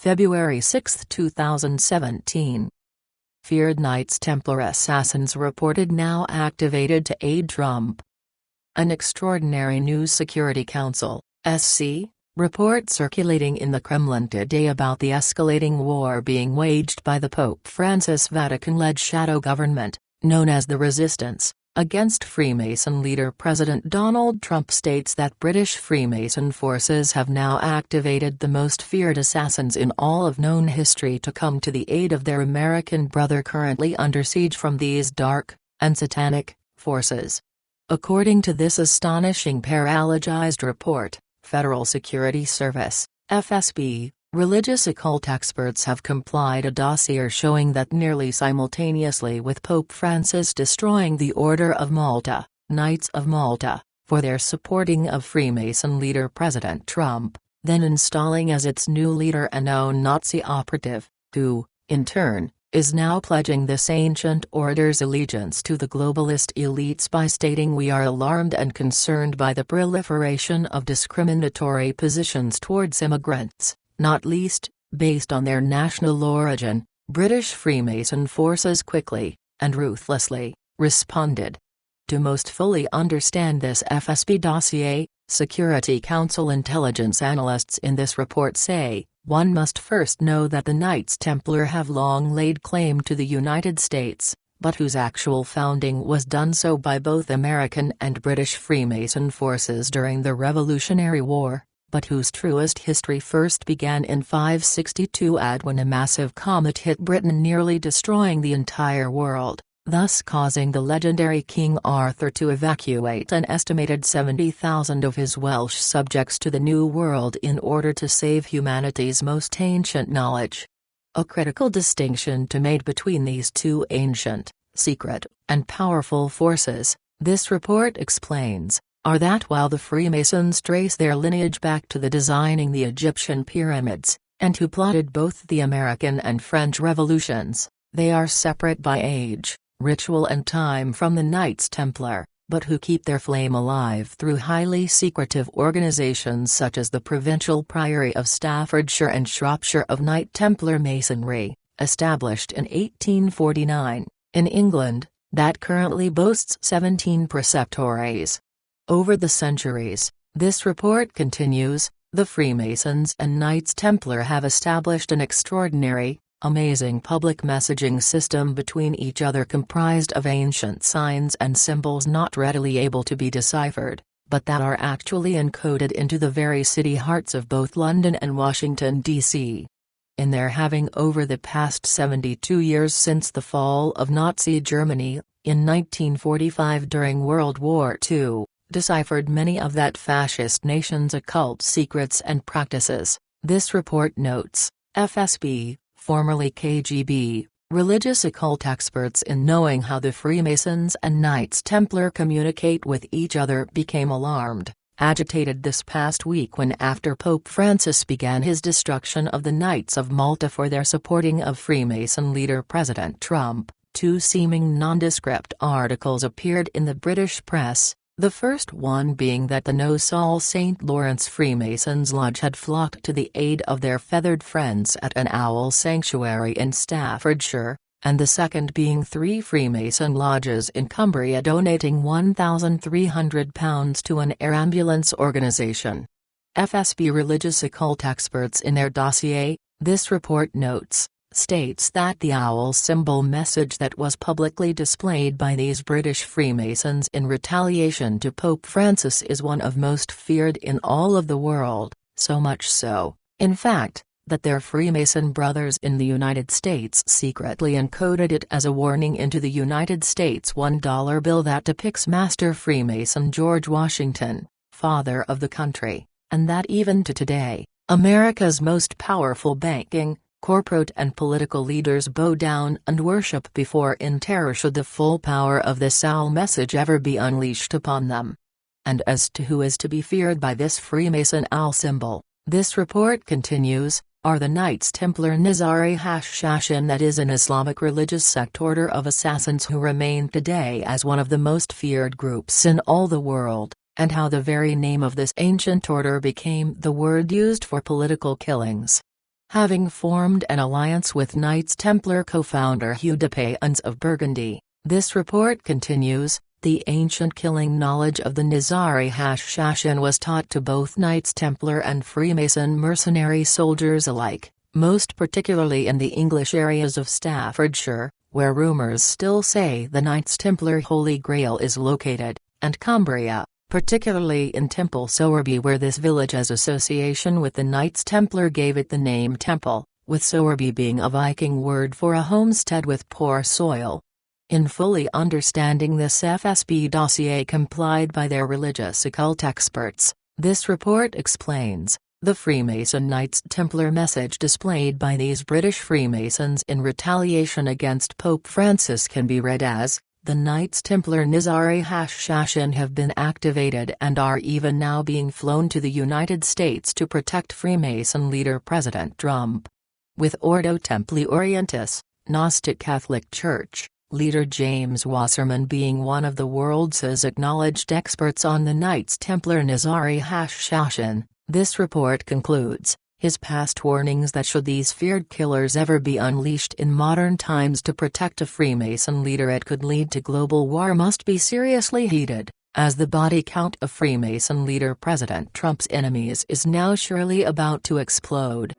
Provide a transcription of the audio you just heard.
February 6, 2017. Feared Knights Templar assassins reported now activated to aid Trump. An extraordinary news Security Council (SC) report circulating in the Kremlin today about the escalating war being waged by the Pope Francis Vatican-led shadow government, known as the Resistance, against Freemason leader President Donald Trump states that British Freemason forces have now activated the most feared assassins in all of known history to come to the aid of their American brother currently under siege from these dark and satanic forces. According to this astonishing paralogized report, Federal Security Service (FSB) religious occult experts have compiled a dossier showing that nearly simultaneously with Pope Francis destroying the Order of Malta, Knights of Malta, for their supporting of Freemason leader President Trump, then installing as its new leader a known Nazi operative, who, in turn, is now pledging this ancient order's allegiance to the globalist elites by stating we are alarmed and concerned by the proliferation of discriminatory positions towards immigrants, not least, based on their national origin. British Freemason forces quickly, and ruthlessly, responded. To most fully understand this FSB dossier, Security Council intelligence analysts in this report say, one must first know that the Knights Templar have long laid claim to the United States, but whose actual founding was done so by both American and British Freemason forces during the Revolutionary War, but whose truest history first began in 562 AD when a massive comet hit Britain, nearly destroying the entire world, thus causing the legendary King Arthur to evacuate an estimated 70,000 of his Welsh subjects to the New World in order to save humanity's most ancient knowledge. A critical distinction to be made between these two ancient, secret, and powerful forces, this report explains, are that while the Freemasons trace their lineage back to the designing the Egyptian pyramids, and who plotted both the American and French revolutions, they are separate by age, ritual and time from the Knights Templar, but who keep their flame alive through highly secretive organizations such as the Provincial Priory of Staffordshire and Shropshire of Knight Templar Masonry, established in 1849, in England, that currently boasts 17 preceptories. Over the centuries, this report continues, the Freemasons and Knights Templar have established an extraordinary, amazing public messaging system between each other comprised of ancient signs and symbols not readily able to be deciphered, but that are actually encoded into the very city hearts of both London and Washington, D.C. In their having over the past 72 years since the fall of Nazi Germany, in 1945 during World War II, deciphered many of that fascist nation's occult secrets and practices, this report notes, FSB, formerly KGB, religious occult experts in knowing how the Freemasons and Knights Templar communicate with each other became alarmed, agitated this past week when after Pope Francis began his destruction of the Knights of Malta for their supporting of Freemason leader President Trump, two seeming nondescript articles appeared in the British press. The first one being that the No-Sol St. Lawrence Freemasons Lodge had flocked to the aid of their feathered friends at an owl sanctuary in Staffordshire, and the second being 3 Freemason lodges in Cumbria donating £1,300 to an air ambulance organisation. FSB religious occult experts in their dossier, this report notes, states that the owl symbol message that was publicly displayed by these British Freemasons in retaliation to Pope Francis is one of most feared in all of the world, so much so, in fact, that their Freemason brothers in the United States secretly encoded it as a warning into the United States $1 bill that depicts Master Freemason George Washington, father of the country, and that even to today, America's most powerful banking, corporate and political leaders bow down and worship before in terror should the full power of this owl message ever be unleashed upon them. And as to who is to be feared by this Freemason owl symbol, this report continues, are the Knights Templar Nizari-Hashashin, that is an Islamic religious sect order of assassins who remain today as one of the most feared groups in all the world, and how the very name of this ancient order became the word used for political killings. having formed an alliance with Knights Templar co-founder Hugh de Payens of Burgundy. This report continues, the ancient killing knowledge of the Nizari Hashashin was taught to both Knights Templar and Freemason mercenary soldiers alike, most particularly in the English areas of Staffordshire, where rumours still say the Knights Templar Holy Grail is located, and Cumbria, particularly in Temple Sowerby, where this village's association with the Knights Templar gave it the name Temple, with Sowerby being a Viking word for a homestead with poor soil. In fully understanding this FSB dossier complied by their religious occult experts, this report explains, the Freemason Knights Templar message displayed by these British Freemasons in retaliation against Pope Francis can be read as, the Knights Templar Nizari Hashashin have been activated and are even now being flown to the United States to protect Freemason leader President Trump. With Ordo Templi Orientis, Gnostic Catholic Church, leader James Wasserman being one of the world's acknowledged experts on the Knights Templar Nizari Hashashin, this report concludes, his past warnings that should these feared killers ever be unleashed in modern times to protect a Freemason leader it could lead to global war must be seriously heeded, as the body count of Freemason leader President Trump's enemies is now surely about to explode.